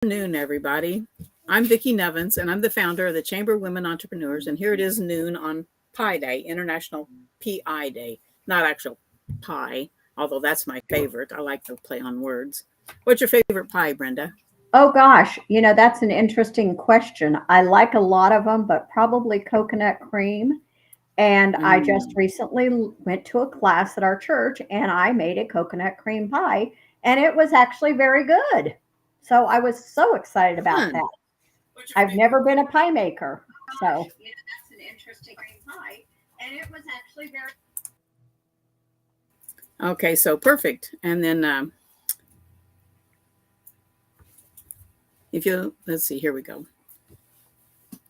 Noon, everybody. I'm Vicki Nevins, and I'm the founder of the Chamber of Women Entrepreneurs. And here it is noon on Pi Day, International PI Day. Not actual pie, although that's my favorite. I like to play on words. What's your favorite pie, Brenda? Oh gosh, that's an interesting question. I like a lot of them, but probably coconut cream. And I just Mm. recently went to a class at our church and I made a coconut cream pie and it was actually very good. So I was so excited about Fun. that. What's your I've favorite? never been a pie maker. So Okay, so perfect. And then if you, let's see, here we go.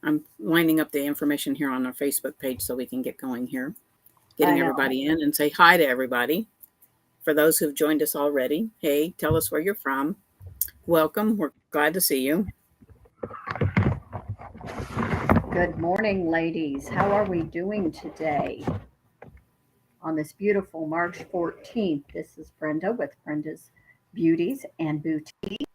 I'm lining up the information here on our Facebook page so we can get going here, I getting know. everybody in and say hi to everybody. For those who've joined us already, hey, tell us where you're from. Welcome. We're glad to see you. Good morning, ladies. How are we doing today on this beautiful March 14th? This is Brenda with Brenda's Beauties and Boutique.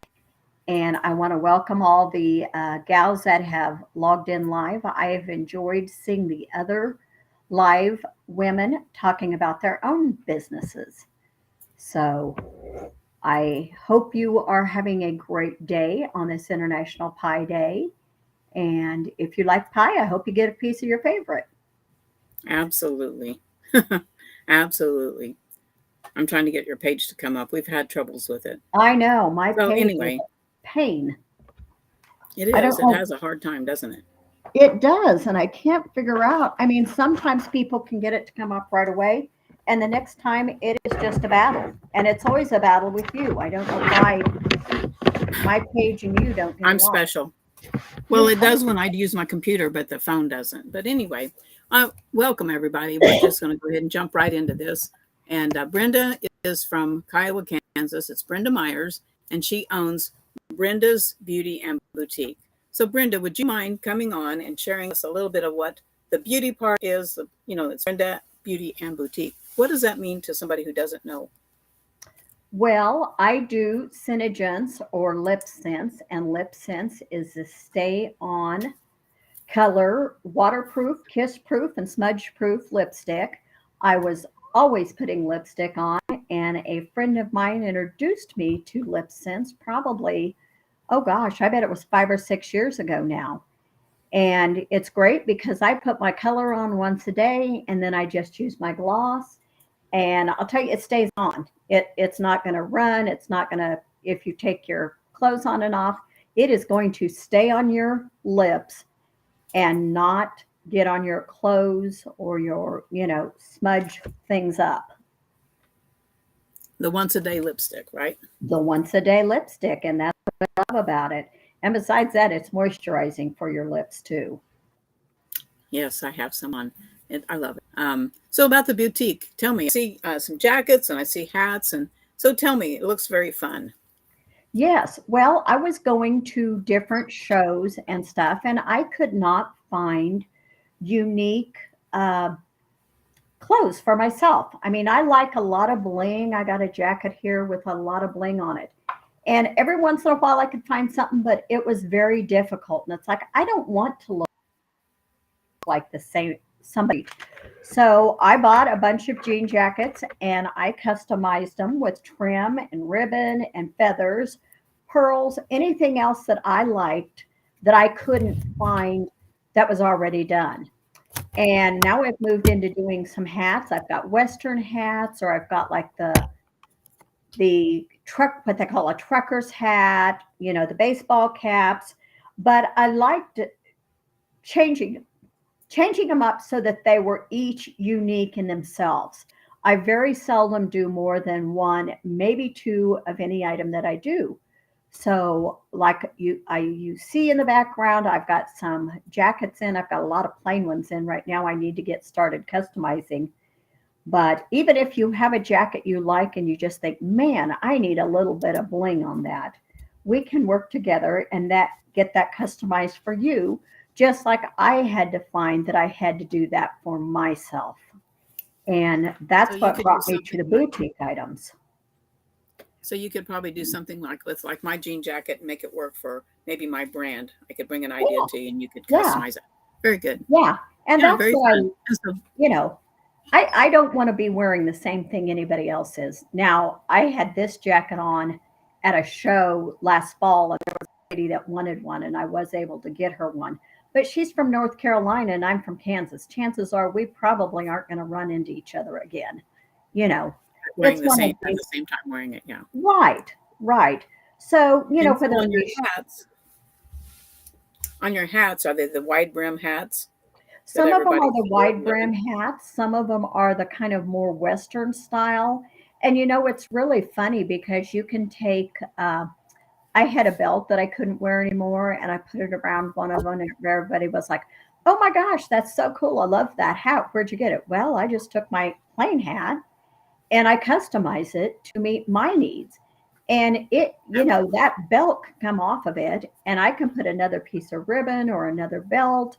And I want to welcome all the gals that have logged in live. I have enjoyed seeing the other live women talking about their own businesses. So I hope you are having a great day on this International Pie Day. And if you like pie, I hope you get a piece of your favorite. Absolutely. Absolutely. I'm trying to get your page to come up. We've had troubles with it. I know my So, page is anyway, a pain. it I is. don't It know. has a hard time, doesn't it? It does, and I can't figure out. I mean, sometimes people can get it to come up right away, and the next time it is just a battle. And it's always a battle with you. I don't know why my page and you don't get I'm along. special. Well, You it are. does when I use my computer, but the phone doesn't. But anyway, welcome everybody. We're just going to go ahead and jump right into this. And Brenda is from Kiowa, Kansas. It's Brenda Myers, and she owns Brenda's Beauty and Boutique. So, Brenda, would you mind coming on and sharing us a little bit of what the beauty part is? It's Brenda Beauty and Boutique. What does that mean to somebody who doesn't know? Well, I do Synogens or Lip Sense, and Lip Sense is a stay on color, waterproof, kiss proof, and smudge proof lipstick. I was always putting lipstick on, and a friend of mine introduced me to Lip Sense probably, oh gosh, I bet it was 5 or 6 years ago now. And it's great because I put my color on once a day and then I just use my gloss. And I'll tell you, it stays on. It's not going to run. It's not going to, if you take your clothes on and off, it is going to stay on your lips and not get on your clothes or your, smudge things up. The once a day lipstick, right? The once a day lipstick. And that's what I love about it. And besides that, it's moisturizing for your lips too. Yes, I have some on. I love it. So about the boutique, tell me. I see some jackets and I see hats, and so tell me. It looks very fun. Yes. Well, I was going to different shows and stuff, and I could not find unique uh, clothes for myself. I mean, I like a lot of bling. I got a jacket here with a lot of bling on it. And every once in a while I could find something, but it was very difficult. And it's like, I don't want to look like the same somebody. So I bought a bunch of jean jackets and I customized them with trim and ribbon and feathers, pearls, anything else that I liked that I couldn't find that was already done. And now I've moved into doing some hats. I've got Western hats, or I've got like the truck, what they call a trucker's hat, the baseball caps. But I liked changing changing them up so that they were each unique in themselves. I very seldom do more than one, maybe two of any item that I do. So, like you see in the background, I've got some jackets in. I've got a lot of plain ones in right now. I need to get started customizing. But even if you have a jacket you like and you just think, man, I need a little bit of bling on that, we can work together and that get that customized for you, just like I had to find that I had to do that for myself. And So that's you what could do brought me to something the like boutique items. So you could probably do something with like my jean jacket and make it work for maybe my brand. I could bring an idea Yeah, to you and you could yeah, customize it. Very good. yeah. And Yeah, that's very what I, fun. And so you know, I don't want to be wearing the same thing anybody else is. Now, I had this jacket on at a show last fall, and there was a lady that wanted one, and I was able to get her one. But she's from North Carolina, and I'm from Kansas. Chances are we probably aren't going to run into each other again. You know, wearing it's the one of same at these, the same time wearing it, yeah. right, right. So, And so whether it be on your hats, are they the wide brim hats that some of them everybody are the wore wide in the brim hats, some of them are the kind of more Western style. And it's really funny because you can take, I had a belt that I couldn't wear anymore, and I put it around one of them, and everybody was like, "Oh my gosh, that's so cool! I love that hat. Where'd you get it?" Well, I just took my plain hat and I customize it to meet my needs. And Absolutely. that belt can come off of it, and I can put another piece of ribbon or another belt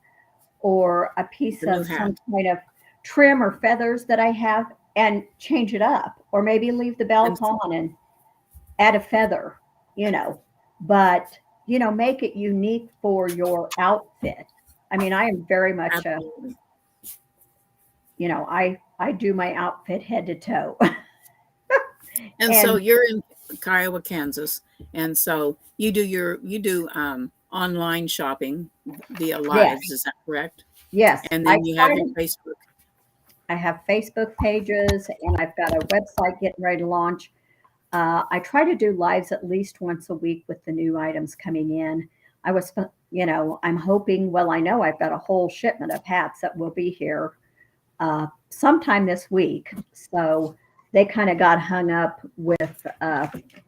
or a piece The new of hat. some kind of trim or feathers that I have and change it up, or maybe leave the And belt on and add a feather, you know, but make it unique for your outfit. I mean, I am very much a, absolutely. I do my outfit head to toe. And so And you're in Kiowa, Kansas, and so you do online shopping via yes, lives, is that correct? yes, And then you have your Facebook. I have Facebook pages, and I've got a website getting ready to launch. I try to do lives at least once a week with the new items coming in. I was, I'm hoping, well, I know I've got a whole shipment of hats that will be here sometime this week. So they kind of got hung up with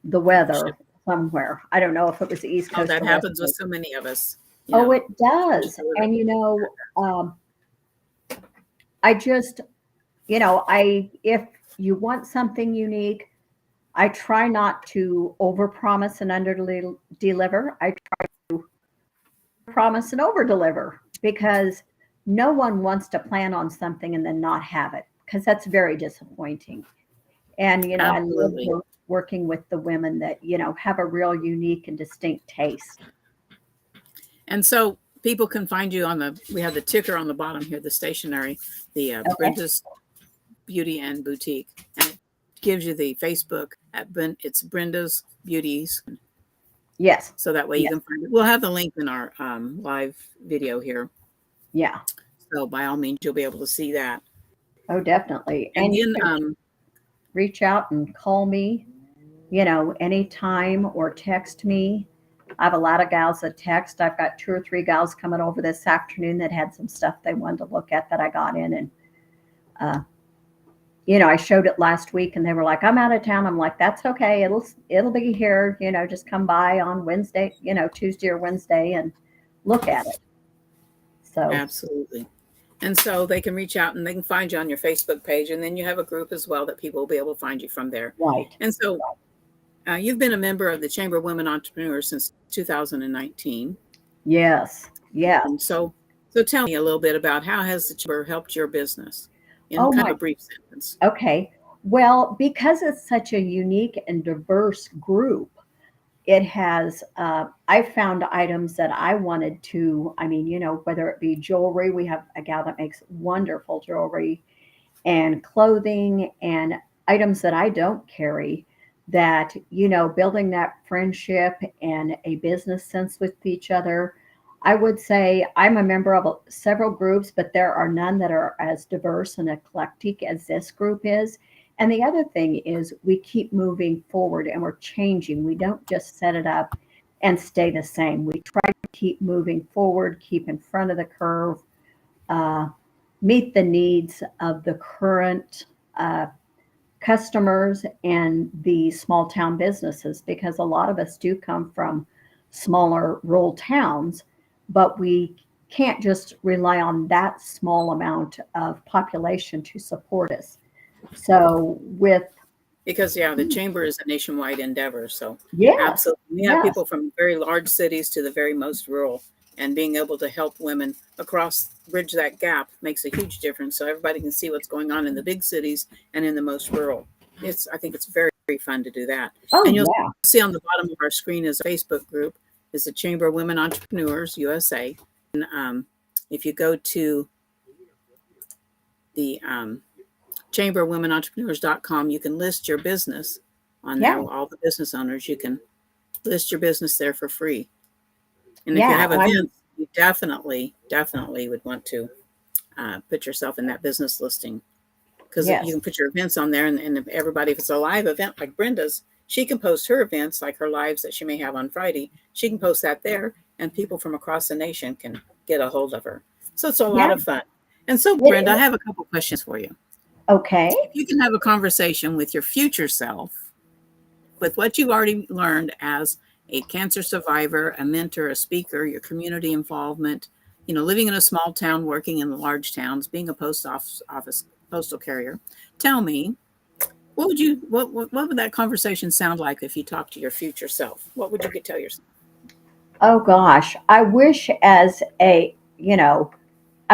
the weather somewhere. I don't know if it was the East Oh, Coast that or West happens with Coast. so many of us, Oh, it does. especially And, I just, if you want something unique, I try not to overpromise and under deliver. I promise and over deliver because no one wants to plan on something and then not have it because that's very disappointing. And I love absolutely. working with the women that have a real unique and distinct taste. And so people can find you we have the ticker on the bottom here, the stationery, the Okay. Brenda's Beauty and Boutique. And it gives you the Facebook it's Brenda's Beauties. Yes. So that way you Yes. can find it. We'll have the link in our live video here. Yeah. So by all means, you'll be able to see that. Oh, definitely. And And you then, can reach out and call me, anytime or text me. I have a lot of gals that text. I've got 2 or 3 gals coming over this afternoon that had some stuff they wanted to look at that I got in. And, uh, I showed it last week and they were like, "I'm out of town." I'm like, "That's okay. It'll be here. Just come by on Wednesday, Tuesday or Wednesday and look at it." So, absolutely. And so they can reach out and they can find you on your Facebook page. And then you have a group as well that people will be able to find you from there. right. And so you've been a member of the Chamber of Women Entrepreneurs since 2019. Yes. Yes. And so tell me a little bit about how has the Chamber helped your business in Oh kind of my. a brief sentence. Okay. Well, because it's such a unique and diverse group, it has, I found items that I wanted to, I mean, whether it be jewelry, we have a gal that makes wonderful jewelry, and clothing and items that I don't carry, that, building that friendship and a business sense with each other. I would say I'm a member of several groups, but there are none that are as diverse and eclectic as this group is. And the other thing is we keep moving forward and we're changing. We don't just set it up and stay the same. We try to keep moving forward, keep in front of the curve, uh, meet the needs of the current customers and the small town businesses, because a lot of us do come from smaller rural towns, but we can't just rely on that small amount of population to support us. So with Because, yeah, the Chamber is a nationwide endeavor. So yes, absolutely. We have yes, people from very large cities to the very most rural. And being able to help women bridge that gap makes a huge difference. So everybody can see what's going on in the big cities and in the most rural. I think it's very, very fun to do that. Oh, And you'll yeah. see on the bottom of our screen is a Facebook group. Is the Chamber of Women Entrepreneurs USA. And if you go to the Chamber of Women Entrepreneurs.com, you can list your business on there. Yeah. All the business owners, you can list your business there for free. And if Yeah, you have I'm- events, you definitely would want to put yourself in that business listing, because Yes. you can put your events on there, and if everybody, if it's a live event like Brenda's, she can post her events, like her lives that she may have on Friday. She can post that there, and people from across the nation can get a hold of her. So it's a lot Yeah. of fun. And so, It Brenda, I is. have a couple questions for you. Okay. If you can have a conversation with your future self, with what you've already learned as a cancer survivor, a mentor, a speaker, your community involvement, living in a small town, working in the large towns, being a office postal carrier, tell me, what would that conversation sound like if you talked to your future self? What would you tell yourself? Oh gosh, I wish I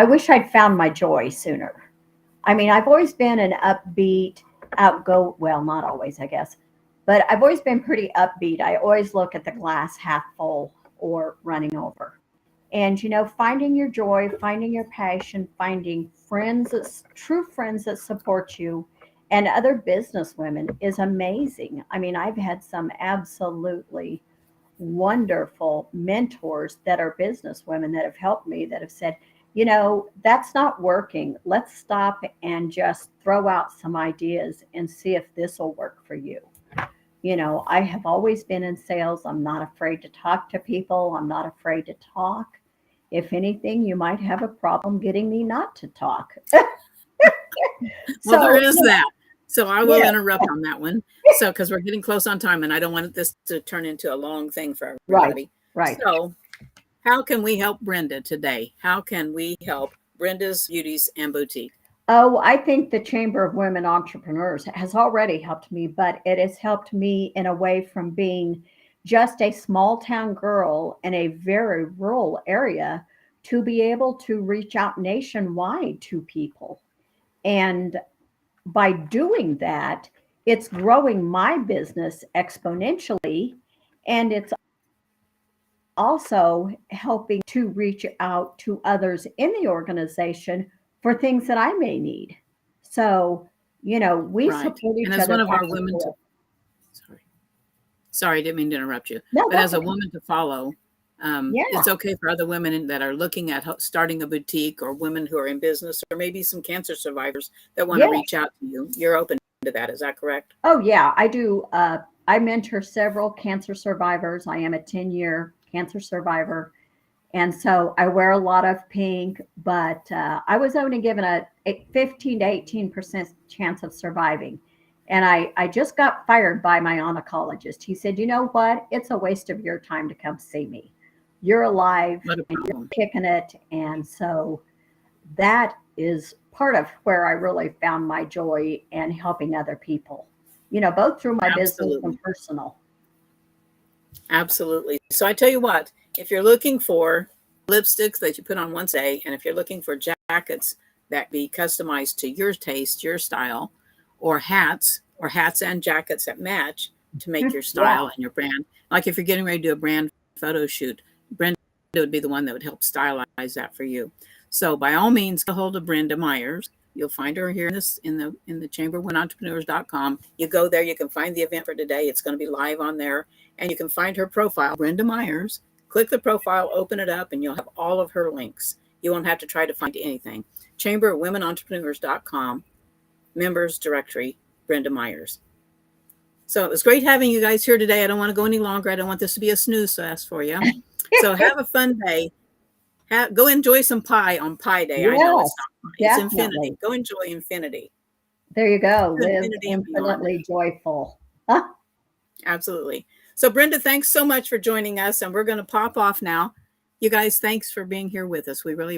wish I'd found my joy sooner. I mean, I've always been an upbeat, well, not always, I guess, but I've always been pretty upbeat. I always look at the glass half full or running over. And, finding your joy, finding your passion, finding true friends that support you and other business women is amazing. I mean, I've had some absolutely wonderful mentors that are business women that have helped me, that have said, that's not working. Let's stop and just throw out some ideas and see if this will work for you. I have always been in sales. I'm not afraid to talk to people. I'm not afraid to talk. If anything, you might have a problem getting me not to talk. Well, there is So, that. So I will yeah, interrupt on that one. So, because we're getting close on time, and I don't want this to turn into a long thing for right, everybody. right. So, how can we help Brenda today? How can we help Brenda's Beauties and Boutique? Oh, I think the Chamber of Women Entrepreneurs has already helped me, but it has helped me in a way from being just a small town girl in a very rural area to be able to reach out nationwide to people. And by doing that, it's growing my business exponentially. And it's also helping to reach out to others in the organization for things that I may need. So, we Right. support And each as other one of back our and women to, forth. sorry, I didn't mean to interrupt you. No, But that's as a okay. woman to follow, Yeah, it's okay for other women that are looking at starting a boutique, or women who are in business, or maybe some cancer survivors that want to yeah. reach out to you. You're open to that. Is that correct? Oh, yeah, I do. I mentor several cancer survivors. I am a 10-year cancer survivor. And so I wear a lot of pink, but I was only given a 15 to 18% chance of surviving. And I just got fired by my oncologist. He said, you know what? It's a waste of your time to come see me. You're alive Not a and you're problem. kicking it. And so that is part of where I really found my joy and helping other people, both through my business and Absolutely. personal. Absolutely. So I tell you what, if you're looking for lipsticks that you put on once a day, and if you're looking for jackets that be customized to your taste, your style, or hats and jackets that match to make your Yeah. style and your brand, like if you're getting ready to do a brand photo shoot, Brenda would be the one that would help stylize that for you. So by all means, get a hold of Brenda Myers. You'll find her here in the Chamber of Women Entrepreneurs.com. You go there, you can find the event for today. It's going to be live on there, and you can find her profile, Brenda Myers. Click the profile, open it up, and you'll have all of her links. You won't have to try to find anything. Chamber of Women Entrepreneurs.com, members directory, Brenda Myers. So it was great having you guys here today. I don't want to go any longer. I don't want this to be a snooze fest for you. So have a fun day. Go enjoy some pie on Pie Day. I know Yes, it's not pie. It's definitely. infinity. Go enjoy infinity. There you go. Live Infinity and beyond. infinitely joyful. Absolutely. So Brenda, thanks so much for joining us. And we're going to pop off now. You guys, thanks for being here with us. We really